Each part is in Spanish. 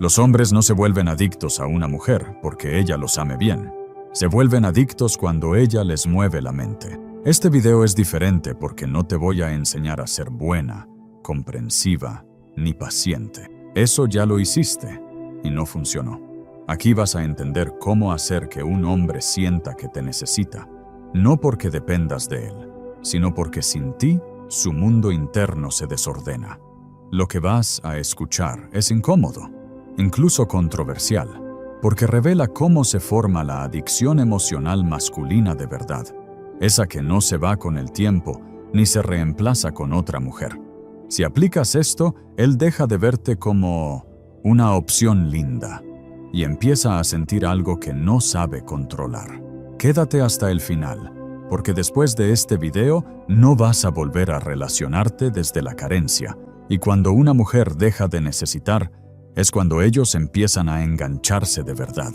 Los hombres no se vuelven adictos a una mujer porque ella los ame bien. Se vuelven adictos cuando ella les mueve la mente. Este video es diferente porque no te voy a enseñar a ser buena, comprensiva, ni paciente. Eso ya lo hiciste y no funcionó. Aquí vas a entender cómo hacer que un hombre sienta que te necesita, no porque dependas de él, sino porque sin ti su mundo interno se desordena. Lo que vas a escuchar es incómodo, incluso controversial, porque revela cómo se forma la adicción emocional masculina de verdad, esa que no se va con el tiempo ni se reemplaza con otra mujer. Si aplicas esto, él deja de verte como una opción linda y empieza a sentir algo que no sabe controlar. Quédate hasta el final, porque después de este video no vas a volver a relacionarte desde la carencia, y cuando una mujer deja de necesitar, es cuando ellos empiezan a engancharse de verdad.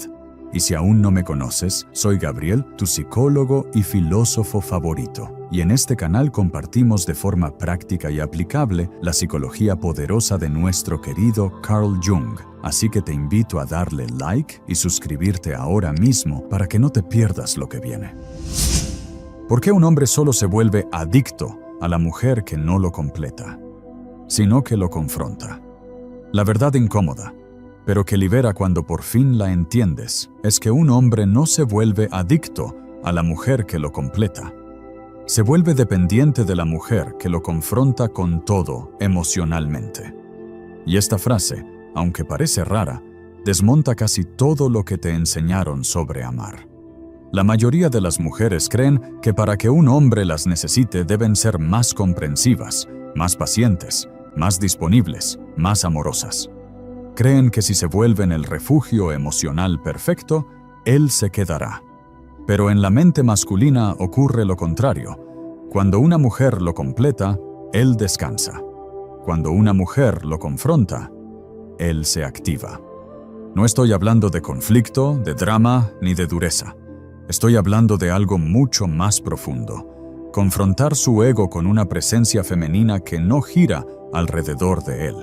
Y si aún no me conoces, soy Gabriel, tu psicólogo y filósofo favorito. Y en este canal compartimos de forma práctica y aplicable la psicología poderosa de nuestro querido Carl Jung. Así que te invito a darle like y suscribirte ahora mismo para que no te pierdas lo que viene. ¿Por qué un hombre solo se vuelve adicto a la mujer que no lo completa, sino que lo confronta? La verdad incómoda, pero que libera cuando por fin la entiendes, es que un hombre no se vuelve adicto a la mujer que lo completa. Se vuelve dependiente de la mujer que lo confronta con todo emocionalmente. Y esta frase, aunque parece rara, desmonta casi todo lo que te enseñaron sobre amar. La mayoría de las mujeres creen que para que un hombre las necesite deben ser más comprensivas, más pacientes, más disponibles, más amorosas. Creen que si se vuelven el refugio emocional perfecto, él se quedará. Pero en la mente masculina ocurre lo contrario. Cuando una mujer lo completa, él descansa. Cuando una mujer lo confronta, él se activa. No estoy hablando de conflicto, de drama, ni de dureza. Estoy hablando de algo mucho más profundo. Confrontar su ego con una presencia femenina que no gira alrededor de él,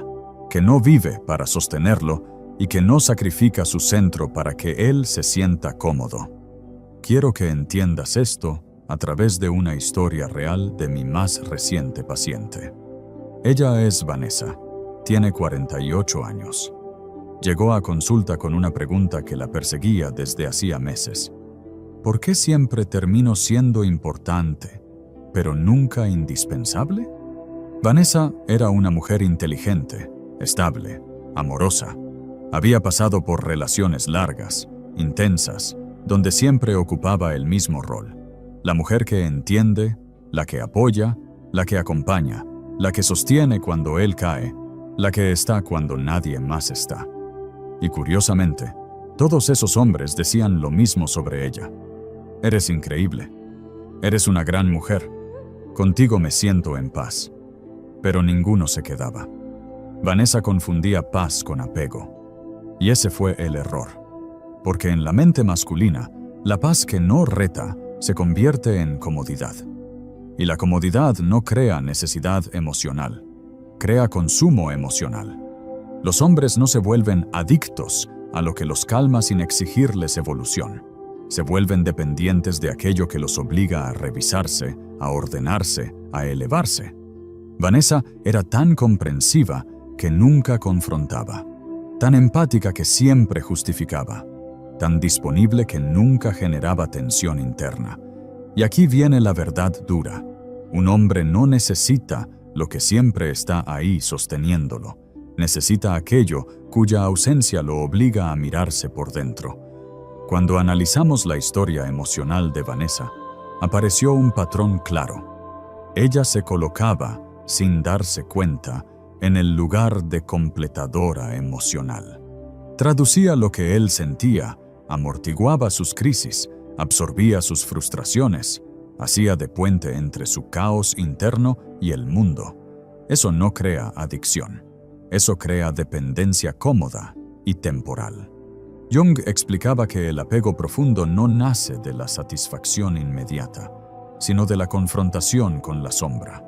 que no vive para sostenerlo y que no sacrifica su centro para que él se sienta cómodo. Quiero que entiendas esto a través de una historia real de mi más reciente paciente. Ella es Vanessa, tiene 48 años. Llegó a consulta con una pregunta que la perseguía desde hacía meses. ¿Por qué siempre termino siendo importante, pero nunca indispensable? Vanessa era una mujer inteligente, estable, amorosa. Había pasado por relaciones largas, intensas, donde siempre ocupaba el mismo rol. La mujer que entiende, la que apoya, la que acompaña, la que sostiene cuando él cae, la que está cuando nadie más está. Y curiosamente, todos esos hombres decían lo mismo sobre ella. Eres increíble. Eres una gran mujer. Contigo me siento en paz. Pero ninguno se quedaba. Vanessa confundía paz con apego. Y ese fue el error. Porque en la mente masculina, la paz que no reta se convierte en comodidad. Y la comodidad no crea necesidad emocional, crea consumo emocional. Los hombres no se vuelven adictos a lo que los calma sin exigirles evolución. Se vuelven dependientes de aquello que los obliga a revisarse, a ordenarse, a elevarse. Vanessa era tan comprensiva que nunca confrontaba, tan empática que siempre justificaba, tan disponible que nunca generaba tensión interna. Y aquí viene la verdad dura. Un hombre no necesita lo que siempre está ahí sosteniéndolo. Necesita aquello cuya ausencia lo obliga a mirarse por dentro. Cuando analizamos la historia emocional de Vanessa, apareció un patrón claro. Ella se colocaba, sin darse cuenta, en el lugar de completadora emocional. Traducía lo que él sentía, amortiguaba sus crisis, absorbía sus frustraciones, hacía de puente entre su caos interno y el mundo. Eso no crea adicción. Eso crea dependencia cómoda y temporal. Jung explicaba que el apego profundo no nace de la satisfacción inmediata, sino de la confrontación con la sombra.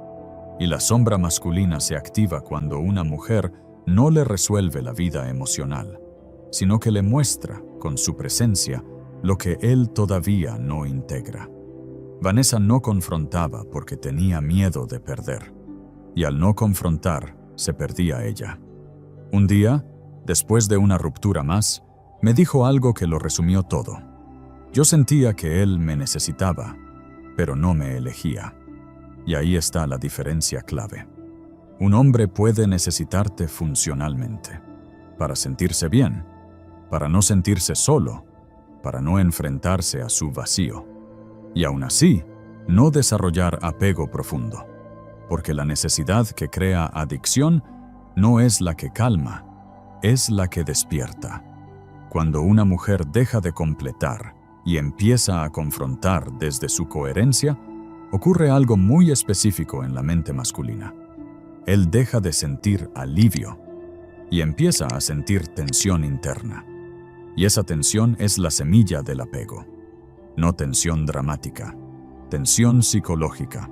Y la sombra masculina se activa cuando una mujer no le resuelve la vida emocional, sino que le muestra, con su presencia, lo que él todavía no integra. Vanessa no confrontaba porque tenía miedo de perder, y al no confrontar, se perdía ella. Un día, después de una ruptura más, me dijo algo que lo resumió todo. Yo sentía que él me necesitaba, pero no me elegía. Y ahí está la diferencia clave. Un hombre puede necesitarte funcionalmente, para sentirse bien, para no sentirse solo, para no enfrentarse a su vacío. Y aún así, no desarrollar apego profundo, porque la necesidad que crea adicción no es la que calma, es la que despierta. Cuando una mujer deja de completar y empieza a confrontar desde su coherencia, ocurre algo muy específico en la mente masculina. Él deja de sentir alivio y empieza a sentir tensión interna. Y esa tensión es la semilla del apego. No tensión dramática, tensión psicológica.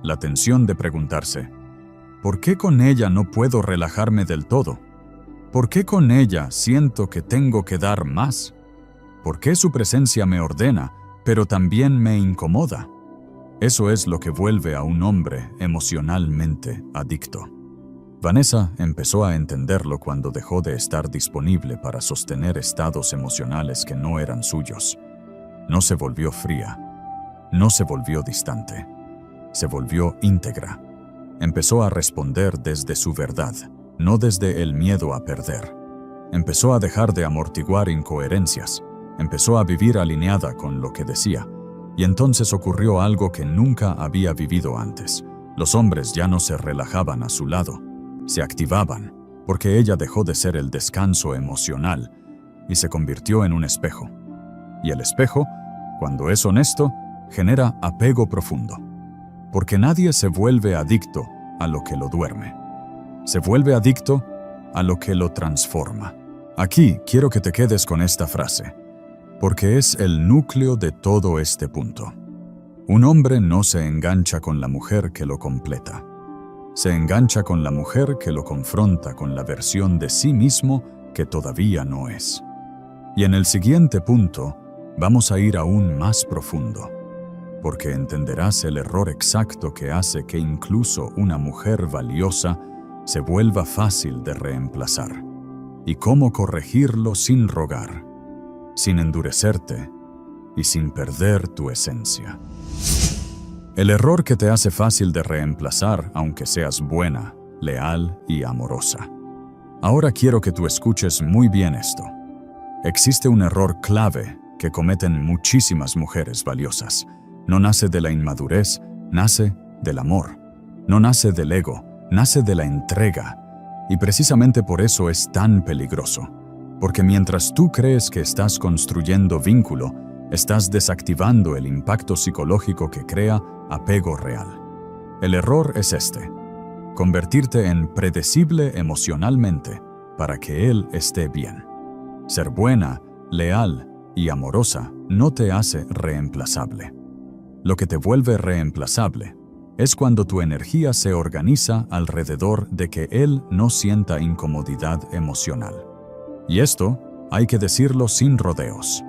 La tensión de preguntarse, ¿por qué con ella no puedo relajarme del todo? ¿Por qué con ella siento que tengo que dar más? ¿Por qué su presencia me ordena, pero también me incomoda? Eso es lo que vuelve a un hombre emocionalmente adicto. Vanessa empezó a entenderlo cuando dejó de estar disponible para sostener estados emocionales que no eran suyos. No se volvió fría, no se volvió distante, se volvió íntegra. Empezó a responder desde su verdad, no desde el miedo a perder. Empezó a dejar de amortiguar incoherencias, empezó a vivir alineada con lo que decía. Y entonces ocurrió algo que nunca había vivido antes. Los hombres ya no se relajaban a su lado, se activaban, porque ella dejó de ser el descanso emocional y se convirtió en un espejo. Y el espejo, cuando es honesto, genera apego profundo, porque nadie se vuelve adicto a lo que lo duerme. Se vuelve adicto a lo que lo transforma. Aquí quiero que te quedes con esta frase, porque es el núcleo de todo este punto. Un hombre no se engancha con la mujer que lo completa. Se engancha con la mujer que lo confronta con la versión de sí mismo que todavía no es. Y en el siguiente punto, vamos a ir aún más profundo, porque entenderás el error exacto que hace que incluso una mujer valiosa se vuelva fácil de reemplazar, y cómo corregirlo sin rogar, sin endurecerte y sin perder tu esencia. El error que te hace fácil de reemplazar aunque seas buena, leal y amorosa. Ahora quiero que tú escuches muy bien esto. Existe un error clave que cometen muchísimas mujeres valiosas. No nace de la inmadurez, nace del amor. No nace del ego, nace de la entrega. Y precisamente por eso es tan peligroso. Porque mientras tú crees que estás construyendo vínculo, estás desactivando el impacto psicológico que crea apego real. El error es este: convertirte en predecible emocionalmente para que él esté bien. Ser buena, leal y amorosa no te hace reemplazable. Lo que te vuelve reemplazable es cuando tu energía se organiza alrededor de que él no sienta incomodidad emocional. Y esto hay que decirlo sin rodeos.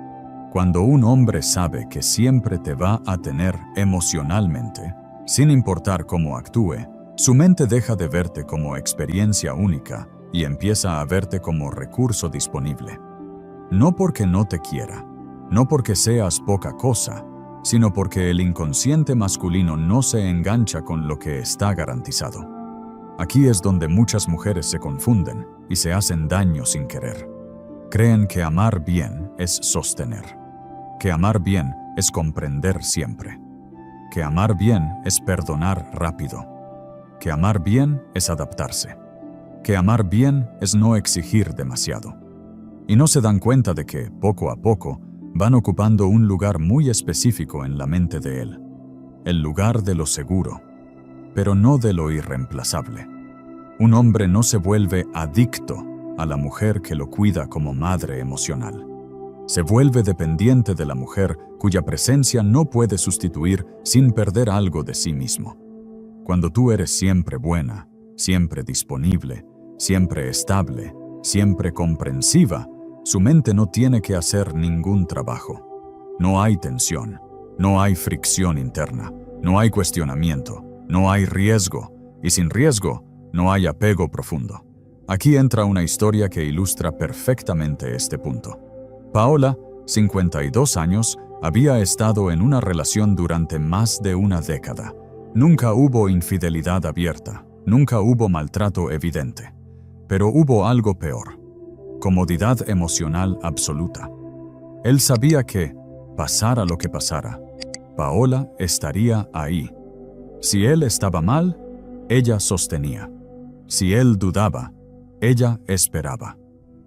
Cuando un hombre sabe que siempre te va a tener emocionalmente, sin importar cómo actúe, su mente deja de verte como experiencia única y empieza a verte como recurso disponible. No porque no te quiera, no porque seas poca cosa, sino porque el inconsciente masculino no se engancha con lo que está garantizado. Aquí es donde muchas mujeres se confunden y se hacen daño sin querer. Creen que amar bien es sostener, que amar bien es comprender siempre, que amar bien es perdonar rápido, que amar bien es adaptarse, que amar bien es no exigir demasiado. Y no se dan cuenta de que, poco a poco, van ocupando un lugar muy específico en la mente de él, el lugar de lo seguro, pero no de lo irreemplazable. Un hombre no se vuelve adicto a la mujer que lo cuida como madre emocional. Se vuelve dependiente de la mujer cuya presencia no puede sustituir sin perder algo de sí mismo. Cuando tú eres siempre buena, siempre disponible, siempre estable, siempre comprensiva, Su mente no tiene que hacer ningún trabajo. No hay tensión, no hay fricción interna, no hay cuestionamiento, no hay riesgo, y sin riesgo no hay apego profundo. Aquí entra una historia que ilustra perfectamente este punto. Paola, 52 años, había estado en una relación durante más de una década. Nunca hubo infidelidad abierta, nunca hubo maltrato evidente. Pero hubo algo peor: comodidad emocional absoluta. Él sabía que, pasara lo que pasara, Paola estaría ahí. Si él estaba mal, ella sostenía. Si él dudaba, ella esperaba.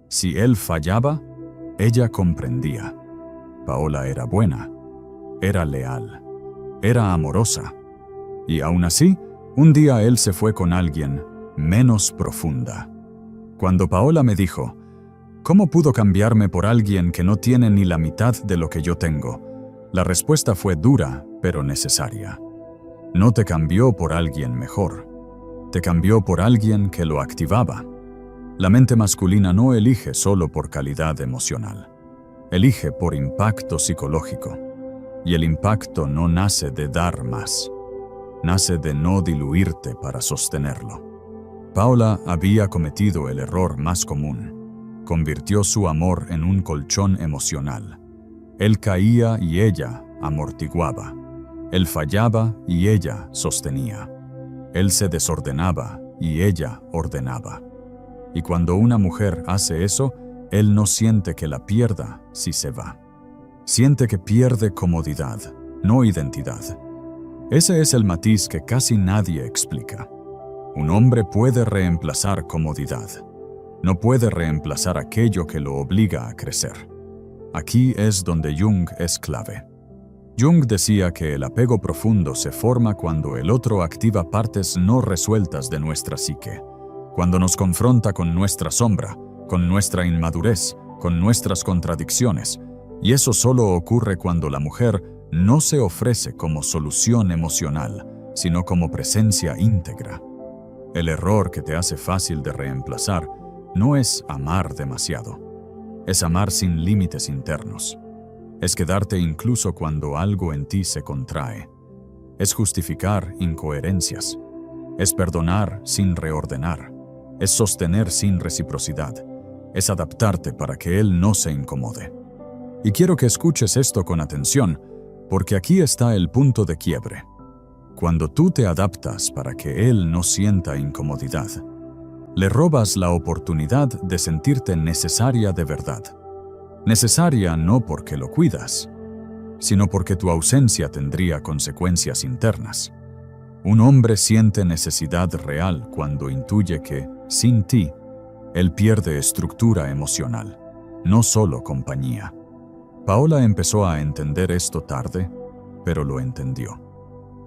Si él fallaba, ella comprendía. Paola era buena, era leal, era amorosa. Y aún así, un día él se fue con alguien menos profunda. Cuando Paola me dijo, ¿cómo pudo cambiarme por alguien que no tiene ni la mitad de lo que yo tengo? La respuesta fue dura, pero necesaria. No te cambió por alguien mejor. Te cambió por alguien que lo activaba. La mente masculina no elige solo por calidad emocional. Elige por impacto psicológico. Y el impacto no nace de dar más. Nace de no diluirte para sostenerlo. Paola había cometido el error más común. Convirtió su amor en un colchón emocional. Él caía y ella amortiguaba. Él fallaba y ella sostenía. Él se desordenaba y ella ordenaba. Y cuando una mujer hace eso, él no siente que la pierda si se va. Siente que pierde comodidad, no identidad. Ese es el matiz que casi nadie explica. Un hombre puede reemplazar comodidad. No puede reemplazar aquello que lo obliga a crecer. Aquí es donde Jung es clave. Jung decía que el apego profundo se forma cuando el otro activa partes no resueltas de nuestra psique, cuando nos confronta con nuestra sombra, con nuestra inmadurez, con nuestras contradicciones, y eso solo ocurre cuando la mujer no se ofrece como solución emocional, sino como presencia íntegra. El error que te hace fácil de reemplazar no es amar demasiado, es amar sin límites internos. Es quedarte incluso cuando algo en ti se contrae. Es justificar incoherencias. Es perdonar sin reordenar. Es sostener sin reciprocidad. Es adaptarte para que él no se incomode. Y quiero que escuches esto con atención, porque aquí está el punto de quiebre. Cuando tú te adaptas para que él no sienta incomodidad, le robas la oportunidad de sentirte necesaria de verdad. Necesaria no porque lo cuidas, sino porque tu ausencia tendría consecuencias internas. Un hombre siente necesidad real cuando intuye que, sin ti, él pierde estructura emocional, no solo compañía. Paola empezó a entender esto tarde, pero lo entendió.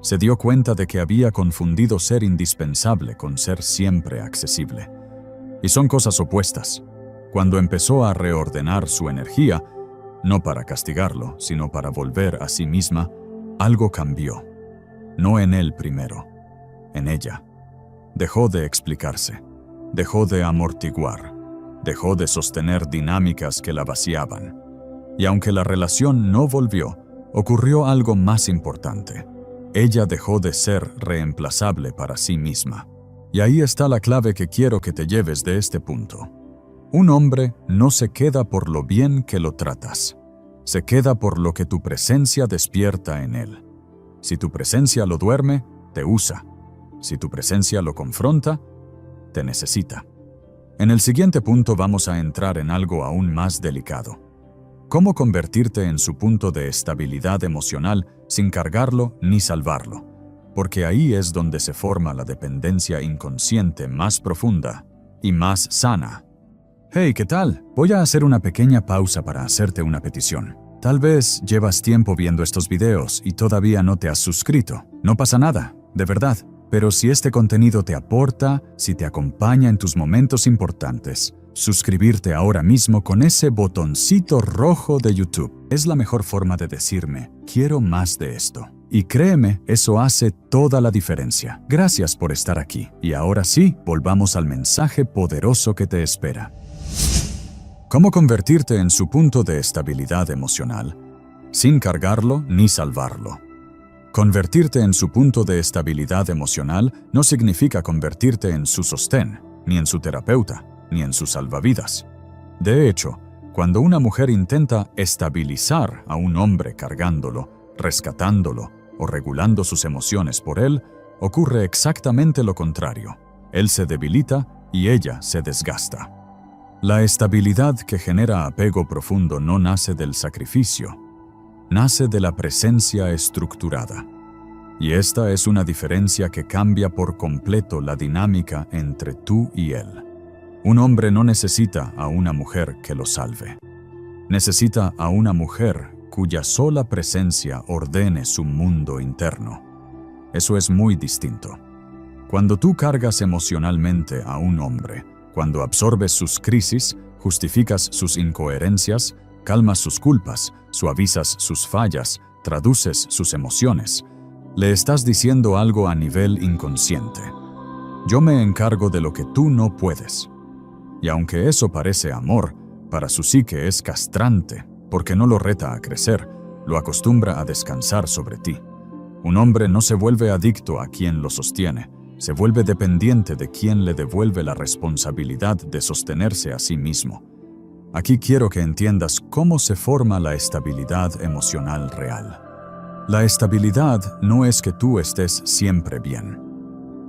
Se dio cuenta de que había confundido ser indispensable con ser siempre accesible. Y son cosas opuestas. Cuando empezó a reordenar su energía, no para castigarlo, sino para volver a sí misma, algo cambió. No en él primero, en ella. Dejó de explicarse, dejó de amortiguar, dejó de sostener dinámicas que la vaciaban. Y aunque la relación no volvió, ocurrió algo más importante. Ella dejó de ser reemplazable para sí misma. Y ahí está la clave que quiero que te lleves de este punto. Un hombre no se queda por lo bien que lo tratas. Se queda por lo que tu presencia despierta en él. Si tu presencia lo duerme, te usa. Si tu presencia lo confronta, te necesita. En el siguiente punto vamos a entrar en algo aún más delicado. ¿Cómo convertirte en su punto de estabilidad emocional sin cargarlo ni salvarlo? Porque ahí es donde se forma la dependencia inconsciente más profunda y más sana. Hey, ¿qué tal? Voy a hacer una pequeña pausa para hacerte una petición. Tal vez llevas tiempo viendo estos videos y todavía no te has suscrito. No pasa nada, de verdad. Pero si este contenido te aporta, si te acompaña en tus momentos importantes, suscribirte ahora mismo con ese botoncito rojo de YouTube es la mejor forma de decirme, quiero más de esto. Y créeme, eso hace toda la diferencia. Gracias por estar aquí. Y ahora sí, volvamos al mensaje poderoso que te espera. ¿Cómo convertirte en su punto de estabilidad emocional, sin cargarlo ni salvarlo? Convertirte en su punto de estabilidad emocional no significa convertirte en su sostén, ni en su terapeuta, ni en su salvavidas. De hecho, cuando una mujer intenta estabilizar a un hombre cargándolo, rescatándolo o regulando sus emociones por él, ocurre exactamente lo contrario. Él se debilita y ella se desgasta. La estabilidad que genera apego profundo no nace del sacrificio, nace de la presencia estructurada. Y esta es una diferencia que cambia por completo la dinámica entre tú y él. Un hombre no necesita a una mujer que lo salve. Necesita a una mujer cuya sola presencia ordene su mundo interno. Eso es muy distinto. Cuando tú cargas emocionalmente a un hombre, cuando absorbes sus crisis, justificas sus incoherencias, calmas sus culpas, suavizas sus fallas, traduces sus emociones, le estás diciendo algo a nivel inconsciente. Yo me encargo de lo que tú no puedes. Y aunque eso parece amor, para su psique es castrante, porque no lo reta a crecer, lo acostumbra a descansar sobre ti. Un hombre no se vuelve adicto a quien lo sostiene, se vuelve dependiente de quien le devuelve la responsabilidad de sostenerse a sí mismo. Aquí quiero que entiendas cómo se forma la estabilidad emocional real. La estabilidad no es que tú estés siempre bien.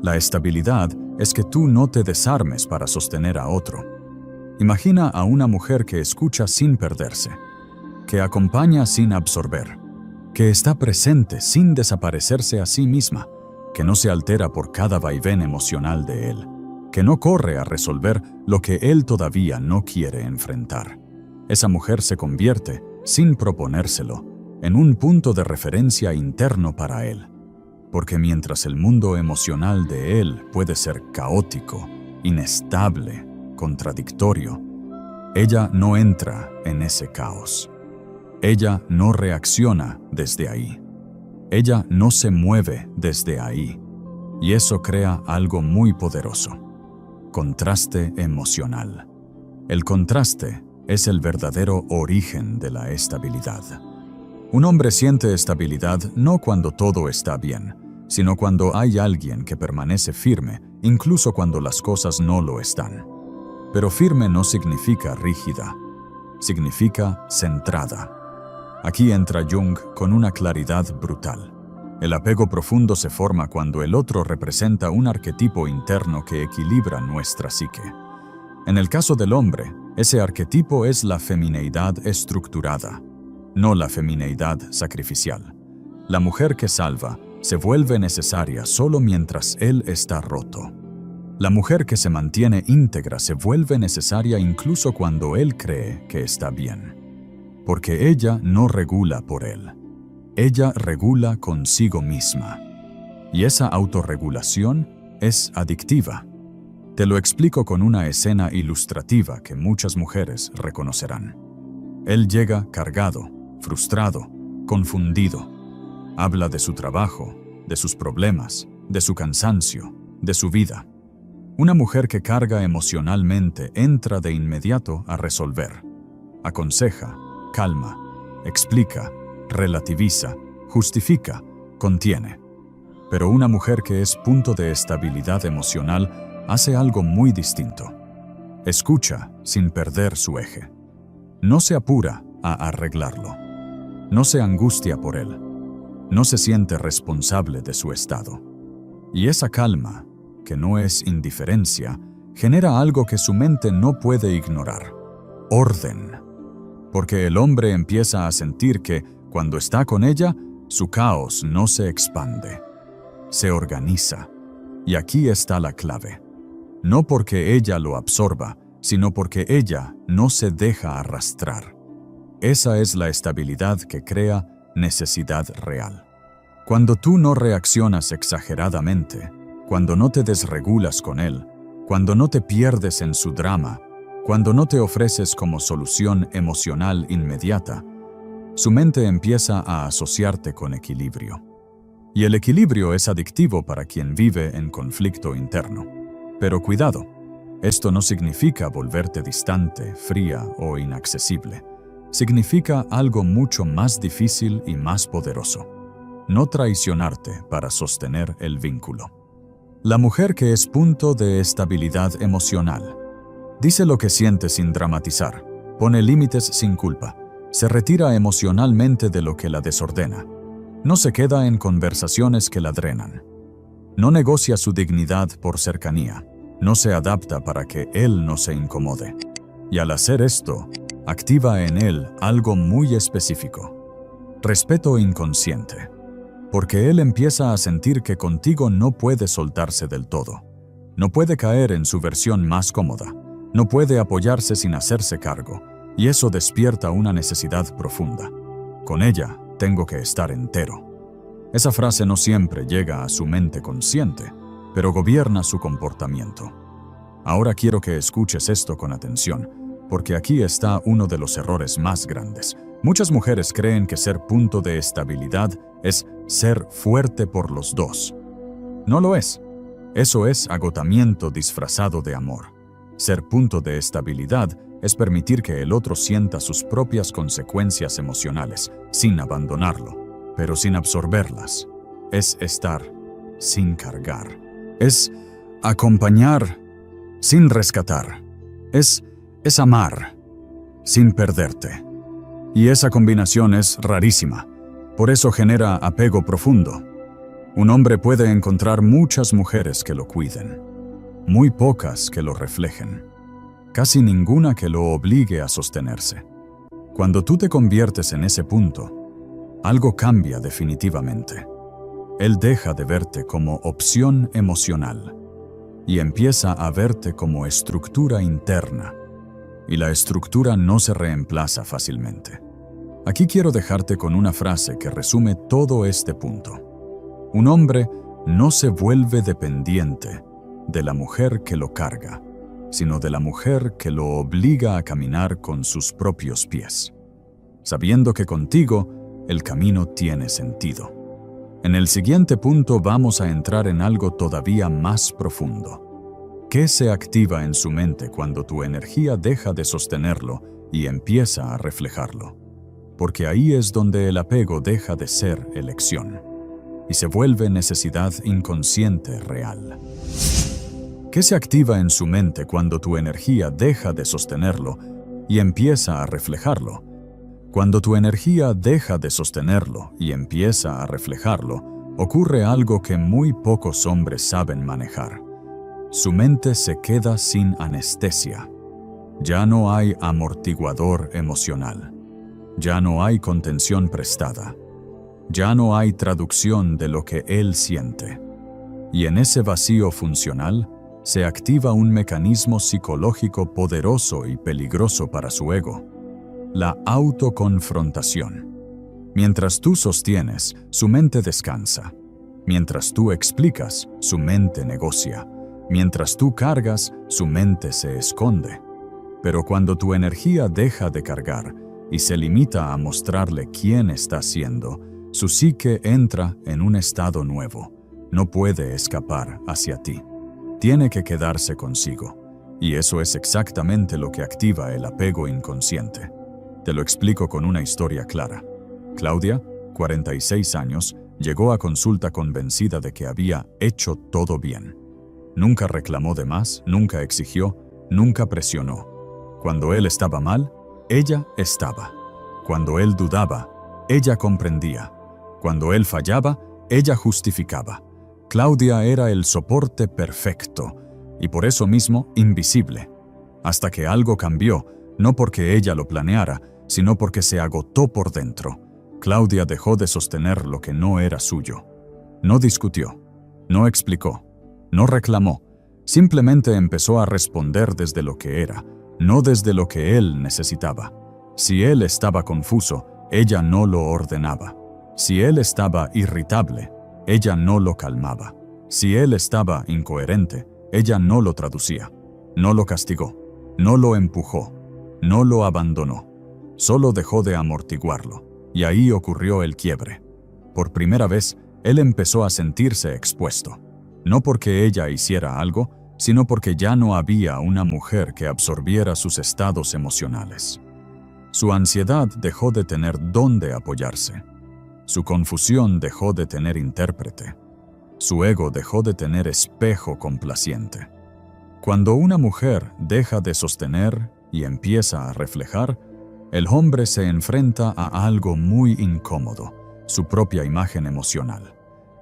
La estabilidad es que tú no te desarmes para sostener a otro. Imagina a una mujer que escucha sin perderse, que acompaña sin absorber, que está presente sin desaparecerse a sí misma, que no se altera por cada vaivén emocional de él, que no corre a resolver lo que él todavía no quiere enfrentar. Esa mujer se convierte, sin proponérselo, en un punto de referencia interno para él, porque mientras el mundo emocional de él puede ser caótico, inestable, contradictorio, ella no entra en ese caos. Ella no reacciona desde ahí. Ella no se mueve desde ahí. Y eso crea algo muy poderoso: contraste emocional. El contraste es el verdadero origen de la estabilidad. Un hombre siente estabilidad no cuando todo está bien, sino cuando hay alguien que permanece firme, incluso cuando las cosas no lo están. Pero firme no significa rígida, significa centrada. Aquí entra Jung con una claridad brutal. El apego profundo se forma cuando el otro representa un arquetipo interno que equilibra nuestra psique. En el caso del hombre, ese arquetipo es la femineidad estructurada, no la femineidad sacrificial. La mujer que salva se vuelve necesaria solo mientras él está roto. La mujer que se mantiene íntegra se vuelve necesaria incluso cuando él cree que está bien. Porque ella no regula por él. Ella regula consigo misma. Y esa autorregulación es adictiva. Te lo explico con una escena ilustrativa que muchas mujeres reconocerán. Él llega cargado, frustrado, confundido. Habla de su trabajo, de sus problemas, de su cansancio, de su vida. Una mujer que carga emocionalmente entra de inmediato a resolver. Aconseja, calma, explica, relativiza, justifica, contiene. Pero una mujer que es punto de estabilidad emocional hace algo muy distinto. Escucha sin perder su eje. No se apura a arreglarlo. No se angustia por él. No se siente responsable de su estado. Y esa calma, que no es indiferencia, genera algo que su mente no puede ignorar: orden. Porque el hombre empieza a sentir que, cuando está con ella, su caos no se expande, se organiza. Y aquí está la clave. No porque ella lo absorba, sino porque ella no se deja arrastrar. Esa es la estabilidad que crea necesidad real. Cuando tú no reaccionas exageradamente, cuando no te desregulas con él, cuando no te pierdes en su drama, cuando no te ofreces como solución emocional inmediata, su mente empieza a asociarte con equilibrio. Y el equilibrio es adictivo para quien vive en conflicto interno. Pero cuidado, Esto no significa volverte distante, fría o inaccesible. Significa algo mucho más difícil y más poderoso: no traicionarte para sostener el vínculo. La mujer que es punto de estabilidad emocional. Dice lo que siente sin dramatizar, pone límites sin culpa, se retira emocionalmente de lo que la desordena. No se queda en conversaciones que la drenan. No negocia su dignidad por cercanía. No se adapta para que él no se incomode. Y al hacer esto, activa en él algo muy específico: respeto inconsciente. Porque él empieza a sentir que contigo no puede soltarse del todo. No puede caer en su versión más cómoda. No puede apoyarse sin hacerse cargo. Y eso despierta una necesidad profunda. Con ella tengo que estar entero. Esa frase no siempre llega a su mente consciente, pero gobierna su comportamiento. Ahora quiero que escuches esto con atención, porque aquí está uno de los errores más grandes. Muchas mujeres creen que ser punto de estabilidad es ser fuerte por los dos. No lo es. Eso es agotamiento disfrazado de amor. Ser punto de estabilidad es permitir que el otro sienta sus propias consecuencias emocionales, sin abandonarlo, pero sin absorberlas. Es estar sin cargar. Es acompañar sin rescatar. Es amar sin perderte. Y esa combinación es rarísima. Por eso genera apego profundo. Un hombre puede encontrar muchas mujeres que lo cuiden, muy pocas que lo reflejen, casi ninguna que lo obligue a sostenerse. Cuando tú te conviertes en ese punto, algo cambia definitivamente. Él deja de verte como opción emocional y empieza a verte como estructura interna. Y la estructura no se reemplaza fácilmente. Aquí quiero dejarte con una frase que resume todo este punto. Un hombre no se vuelve dependiente de la mujer que lo carga, sino de la mujer que lo obliga a caminar con sus propios pies, sabiendo que contigo el camino tiene sentido. En el siguiente punto vamos a entrar en algo todavía más profundo. ¿Qué se activa en su mente cuando tu energía deja de sostenerlo y empieza a reflejarlo? Porque ahí es donde el apego deja de ser elección y se vuelve necesidad inconsciente real. ¿Qué se activa en su mente cuando tu energía deja de sostenerlo y empieza a reflejarlo? Cuando tu energía deja de sostenerlo y empieza a reflejarlo, ocurre algo que muy pocos hombres saben manejar. Su mente se queda sin anestesia. Ya no hay amortiguador emocional. Ya no hay contención prestada. Ya no hay traducción de lo que él siente. Y en ese vacío funcional se activa un mecanismo psicológico poderoso y peligroso para su ego: la autoconfrontación. Mientras tú sostienes, su mente descansa. Mientras tú explicas, su mente negocia. Mientras tú cargas, su mente se esconde. Pero cuando tu energía deja de cargar y se limita a mostrarle quién está siendo, su psique entra en un estado nuevo. No puede escapar hacia ti. Tiene que quedarse consigo. Y eso es exactamente lo que activa el apego inconsciente. Te lo explico con una historia clara. Claudia, 46 años, llegó a consulta convencida de que había hecho todo bien. Nunca reclamó de más, nunca exigió, nunca presionó. Cuando él estaba mal, ella estaba. Cuando él dudaba, ella comprendía. Cuando él fallaba, ella justificaba. Claudia era el soporte perfecto y por eso mismo invisible. Hasta que algo cambió, no porque ella lo planeara, sino porque se agotó por dentro. Claudia dejó de sostener lo que no era suyo. No discutió, no explicó, no reclamó. Simplemente empezó a responder desde lo que era, no desde lo que él necesitaba. Si él estaba confuso, ella no lo ordenaba. Si él estaba irritable, ella no lo calmaba. Si él estaba incoherente, ella no lo traducía. No lo castigó, no lo empujó, no lo abandonó. Solo dejó de amortiguarlo. Y ahí ocurrió el quiebre. Por primera vez, él empezó a sentirse expuesto. No porque ella hiciera algo, sino porque ya no había una mujer que absorbiera sus estados emocionales. Su ansiedad dejó de tener dónde apoyarse. Su confusión dejó de tener intérprete. Su ego dejó de tener espejo complaciente. Cuando una mujer deja de sostener y empieza a reflejar, el hombre se enfrenta a algo muy incómodo, su propia imagen emocional.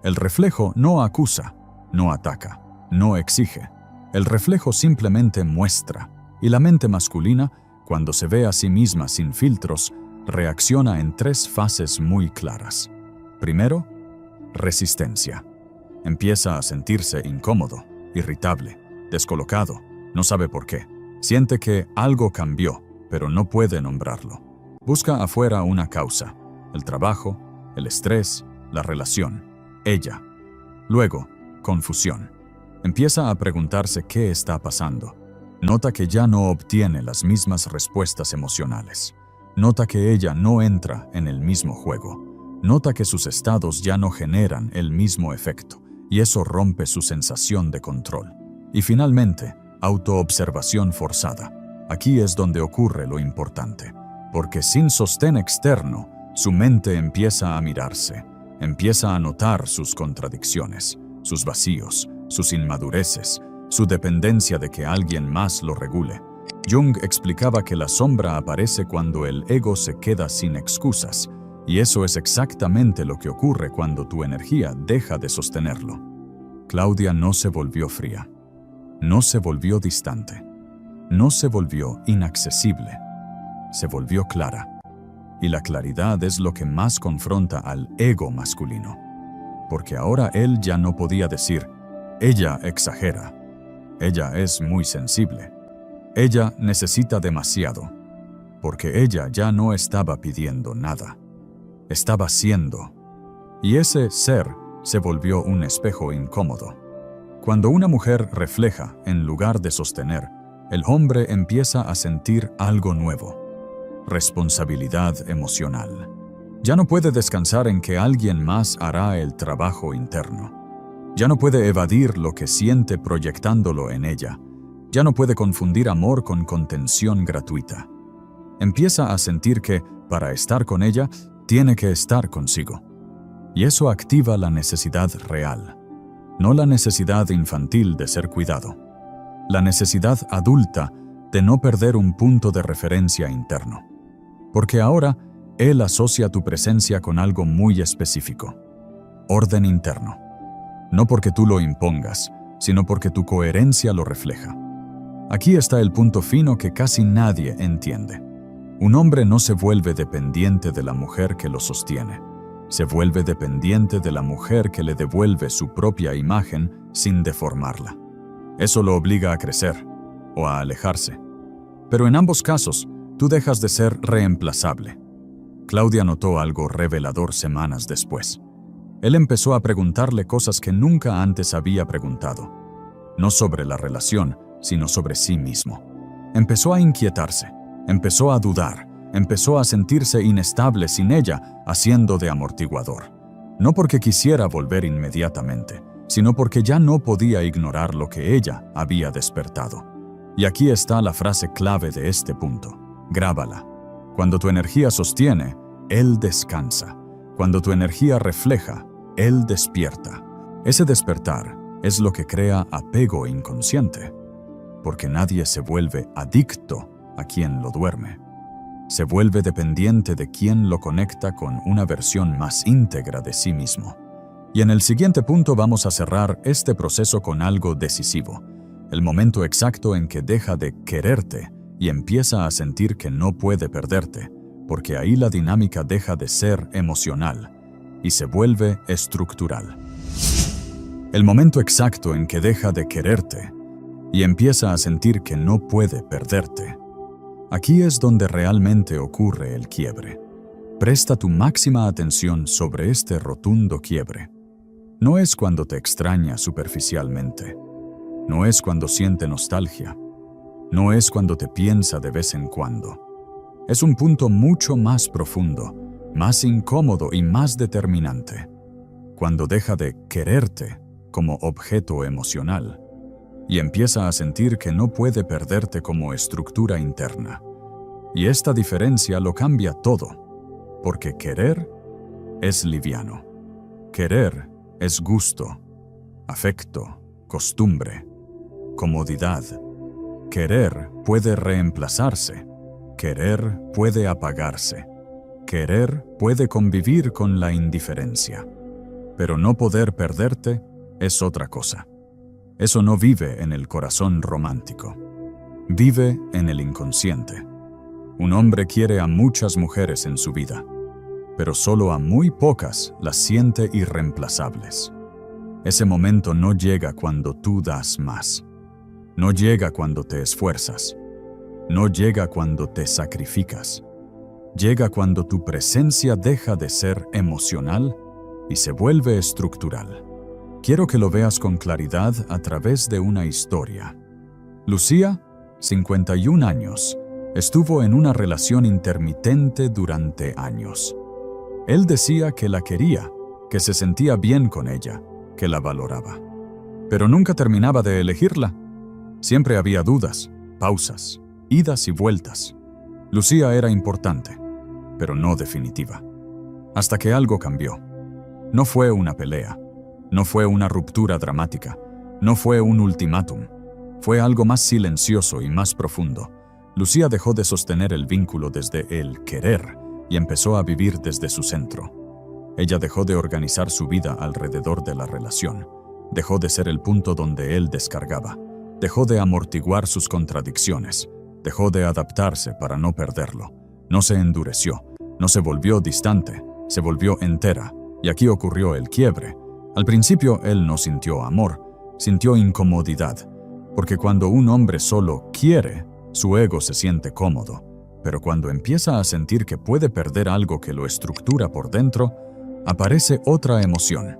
El reflejo no acusa, no ataca, no exige. El reflejo simplemente muestra, y la mente masculina, cuando se ve a sí misma sin filtros, reacciona en 3 fases muy claras. Primero, resistencia. Empieza a sentirse incómodo, irritable, descolocado, no sabe por qué. Siente que algo cambió, pero no puede nombrarlo. Busca afuera una causa: el trabajo, el estrés, la relación, ella. Luego, confusión. Empieza a preguntarse qué está pasando. Nota que ya no obtiene las mismas respuestas emocionales. Nota que ella no entra en el mismo juego. Nota que sus estados ya no generan el mismo efecto, y eso rompe su sensación de control. Y finalmente, autoobservación forzada. Aquí es donde ocurre lo importante, porque sin sostén externo, su mente empieza a mirarse, empieza a notar sus contradicciones, sus vacíos, sus inmadureces, su dependencia de que alguien más lo regule. Jung explicaba que la sombra aparece cuando el ego se queda sin excusas, y eso es exactamente lo que ocurre cuando tu energía deja de sostenerlo. Claudia no se volvió fría, no se volvió distante, no se volvió inaccesible, se volvió clara. Y la claridad es lo que más confronta al ego masculino, porque ahora él ya no podía decir: ella exagera, ella es muy sensible, ella necesita demasiado, porque ella ya no estaba pidiendo nada, estaba siendo, y ese ser se volvió un espejo incómodo. Cuando una mujer refleja en lugar de sostener, el hombre empieza a sentir algo nuevo: responsabilidad emocional. Ya no puede descansar en que alguien más hará el trabajo interno. Ya no puede evadir lo que siente proyectándolo en ella. Ya no puede confundir amor con contención gratuita. Empieza a sentir que, para estar con ella, tiene que estar consigo. Y eso activa la necesidad real, no la necesidad infantil de ser cuidado. La necesidad adulta de no perder un punto de referencia interno. Porque ahora, él asocia tu presencia con algo muy específico: orden interno. No porque tú lo impongas, sino porque tu coherencia lo refleja. Aquí está el punto fino que casi nadie entiende. Un hombre no se vuelve dependiente de la mujer que lo sostiene. Se vuelve dependiente de la mujer que le devuelve su propia imagen sin deformarla. Eso lo obliga a crecer o a alejarse. Pero en ambos casos, tú dejas de ser reemplazable. Claudia notó algo revelador semanas después. Él empezó a preguntarle cosas que nunca antes había preguntado. No sobre la relación, sino sobre sí mismo. Empezó a inquietarse, empezó a dudar, empezó a sentirse inestable sin ella, haciendo de amortiguador. No porque quisiera volver inmediatamente, sino porque ya no podía ignorar lo que ella había despertado. Y aquí está la frase clave de este punto. Grábala. Cuando tu energía sostiene, él descansa. Cuando tu energía refleja, él despierta. Ese despertar es lo que crea apego inconsciente, porque nadie se vuelve adicto a quien lo duerme. Se vuelve dependiente de quien lo conecta con una versión más íntegra de sí mismo. Y en el siguiente punto vamos a cerrar este proceso con algo decisivo: el momento exacto en que deja de quererte y empieza a sentir que no puede perderte, porque ahí la dinámica deja de ser emocional y se vuelve estructural. El momento exacto en que deja de quererte y empieza a sentir que no puede perderte. Aquí es donde realmente ocurre el quiebre. Presta tu máxima atención sobre este rotundo quiebre. No es cuando te extraña superficialmente. No es cuando siente nostalgia. No es cuando te piensa de vez en cuando. Es un punto mucho más profundo, más incómodo y más determinante. Cuando deja de quererte como objeto emocional y empieza a sentir que no puede perderte como estructura interna. Y esta diferencia lo cambia todo, porque querer es liviano. Querer es gusto, afecto, costumbre, comodidad. Querer puede reemplazarse, querer puede apagarse, querer puede convivir con la indiferencia. Pero no poder perderte es otra cosa. Eso no vive en el corazón romántico. Vive en el inconsciente. Un hombre quiere a muchas mujeres en su vida, pero solo a muy pocas las siente irreemplazables. Ese momento no llega cuando tú das más. No llega cuando te esfuerzas. No llega cuando te sacrificas. Llega cuando tu presencia deja de ser emocional y se vuelve estructural. Quiero que lo veas con claridad a través de una historia. Lucía, 51 años, estuvo en una relación intermitente durante años. Él decía que la quería, que se sentía bien con ella, que la valoraba. Pero nunca terminaba de elegirla. Siempre había dudas, pausas, idas y vueltas. Lucía era importante, pero no definitiva. Hasta que algo cambió. No fue una pelea, no fue una ruptura dramática, no fue un ultimátum. Fue algo más silencioso y más profundo. Lucía dejó de sostener el vínculo desde el querer y empezó a vivir desde su centro. Ella dejó de organizar su vida alrededor de la relación. Dejó de ser el punto donde él descargaba. Dejó de amortiguar sus contradicciones. Dejó de adaptarse para no perderlo. No se endureció, no se volvió distante, se volvió entera. Y aquí ocurrió el quiebre. Al principio él no sintió amor, sintió incomodidad. Porque cuando un hombre solo quiere, su ego se siente cómodo. Pero cuando empieza a sentir que puede perder algo que lo estructura por dentro, aparece otra emoción.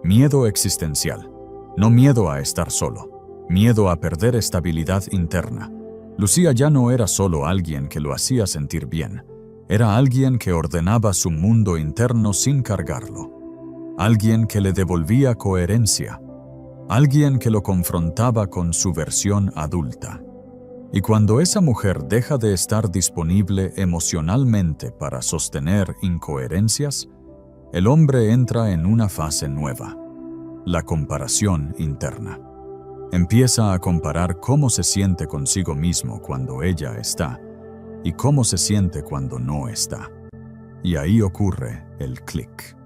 Miedo existencial. No miedo a estar solo. Miedo a perder estabilidad interna. Lucía ya no era solo alguien que lo hacía sentir bien. Era alguien que ordenaba su mundo interno sin cargarlo. Alguien que le devolvía coherencia. Alguien que lo confrontaba con su versión adulta. Y cuando esa mujer deja de estar disponible emocionalmente para sostener incoherencias, el hombre entra en una fase nueva, la comparación interna. Empieza a comparar cómo se siente consigo mismo cuando ella está y cómo se siente cuando no está. Y ahí ocurre el clic,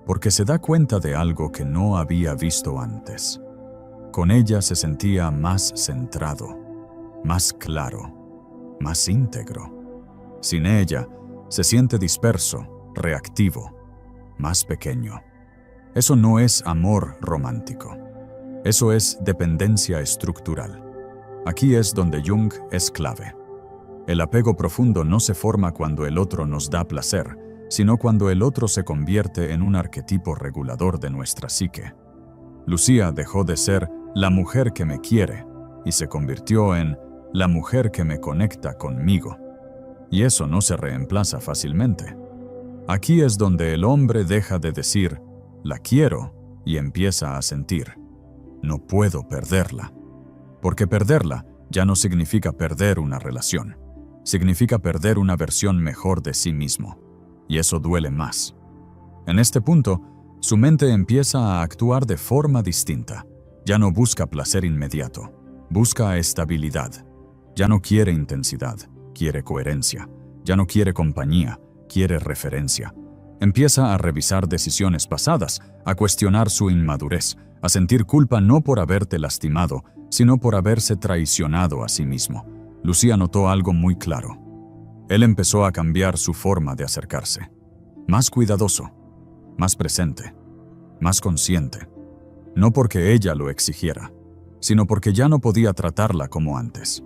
porque se da cuenta de algo que no había visto antes. Con ella se sentía más centrado, más claro, más íntegro. Sin ella, se siente disperso, reactivo, más pequeño. Eso no es amor romántico. Eso es dependencia estructural. Aquí es donde Jung es clave. El apego profundo no se forma cuando el otro nos da placer, sino cuando el otro se convierte en un arquetipo regulador de nuestra psique. Lucía dejó de ser la mujer que me quiere y se convirtió en la mujer que me conecta conmigo. Y eso no se reemplaza fácilmente. Aquí es donde el hombre deja de decir, la quiero, y empieza a sentir, no puedo perderla. Porque perderla ya no significa perder una relación. Significa perder una versión mejor de sí mismo. Y eso duele más. En este punto, su mente empieza a actuar de forma distinta. Ya no busca placer inmediato. Busca estabilidad. Ya no quiere intensidad. Quiere coherencia. Ya no quiere compañía. Quiere referencia. Empieza a revisar decisiones pasadas, a cuestionar su inmadurez, a sentir culpa no por haberte lastimado, sino por haberse traicionado a sí mismo. Lucía notó algo muy claro. Él empezó a cambiar su forma de acercarse. Más cuidadoso, más presente, más consciente. No porque ella lo exigiera, sino porque ya no podía tratarla como antes.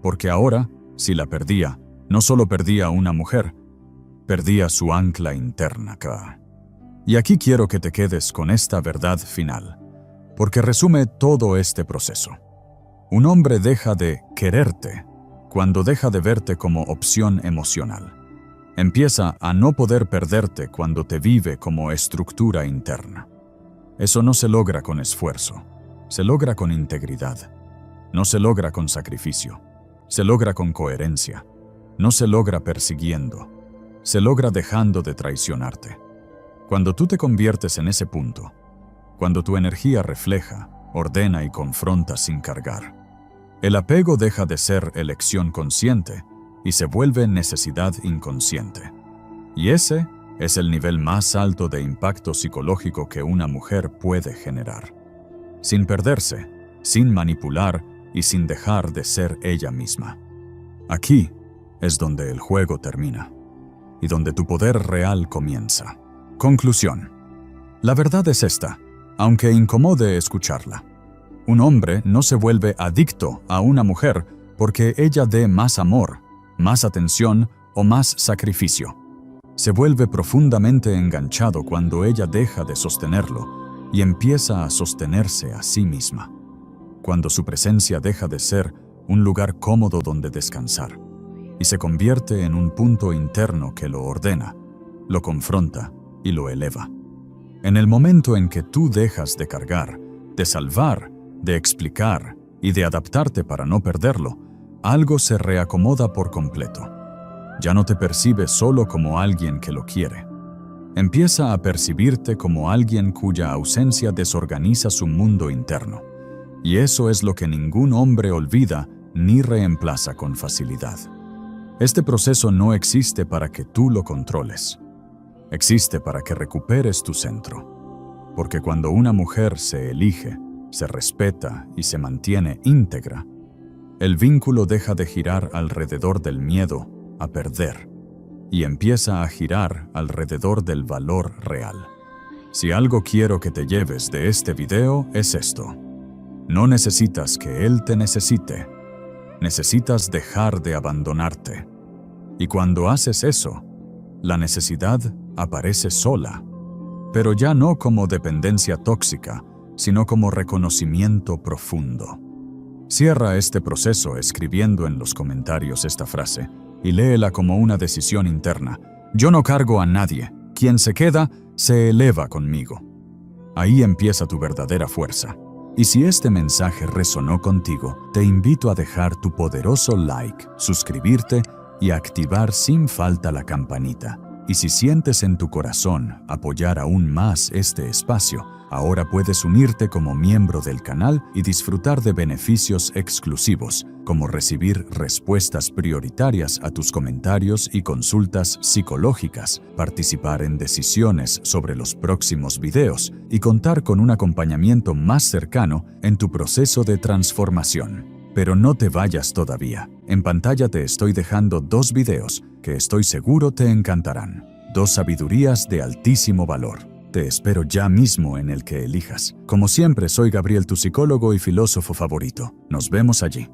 Porque ahora, si la perdía, no solo perdía una mujer, perdía su ancla interna. Y aquí quiero que te quedes con esta verdad final, porque resume todo este proceso. Un hombre deja de quererte cuando deja de verte como opción emocional. Empieza a no poder perderte cuando te vive como estructura interna. Eso no se logra con esfuerzo, se logra con integridad. No se logra con sacrificio, se logra con coherencia. No se logra persiguiendo, se logra dejando de traicionarte. Cuando tú te conviertes en ese punto, cuando tu energía refleja, ordena y confronta sin cargar, el apego deja de ser elección consciente y se vuelve necesidad inconsciente. Y ese es el nivel más alto de impacto psicológico que una mujer puede generar. Sin perderse, sin manipular y sin dejar de ser ella misma. Aquí es donde el juego termina y donde tu poder real comienza. Conclusión. La verdad es esta, aunque incomode escucharla. Un hombre no se vuelve adicto a una mujer porque ella dé más amor, más atención o más sacrificio. Se vuelve profundamente enganchado cuando ella deja de sostenerlo y empieza a sostenerse a sí misma. Cuando su presencia deja de ser un lugar cómodo donde descansar y se convierte en un punto interno que lo ordena, lo confronta y lo eleva. En el momento en que tú dejas de cargar, de salvar, de explicar y de adaptarte para no perderlo, algo se reacomoda por completo. Ya no te percibes solo como alguien que lo quiere. Empieza a percibirte como alguien cuya ausencia desorganiza su mundo interno. Y eso es lo que ningún hombre olvida ni reemplaza con facilidad. Este proceso no existe para que tú lo controles. Existe para que recuperes tu centro. Porque cuando una mujer se elige, se respeta y se mantiene íntegra, el vínculo deja de girar alrededor del miedo a perder y empieza a girar alrededor del valor real. Si algo quiero que te lleves de este video es esto. No necesitas que él te necesite. Necesitas dejar de abandonarte. Y cuando haces eso, la necesidad aparece sola, pero ya no como dependencia tóxica, sino como reconocimiento profundo. Cierra este proceso escribiendo en los comentarios esta frase y léela como una decisión interna. Yo no cargo a nadie. Quien se queda, se eleva conmigo. Ahí empieza tu verdadera fuerza. Y si este mensaje resonó contigo, te invito a dejar tu poderoso like, suscribirte y activar sin falta la campanita. Y si sientes en tu corazón apoyar aún más este espacio, ahora puedes unirte como miembro del canal y disfrutar de beneficios exclusivos, como recibir respuestas prioritarias a tus comentarios y consultas psicológicas, participar en decisiones sobre los próximos videos y contar con un acompañamiento más cercano en tu proceso de transformación. Pero no te vayas todavía. En pantalla te estoy dejando 2 videos que estoy seguro te encantarán. 2 sabidurías de altísimo valor. Te espero ya mismo en el que elijas. Como siempre, soy Gabriel, tu psicólogo y filósofo favorito. Nos vemos allí.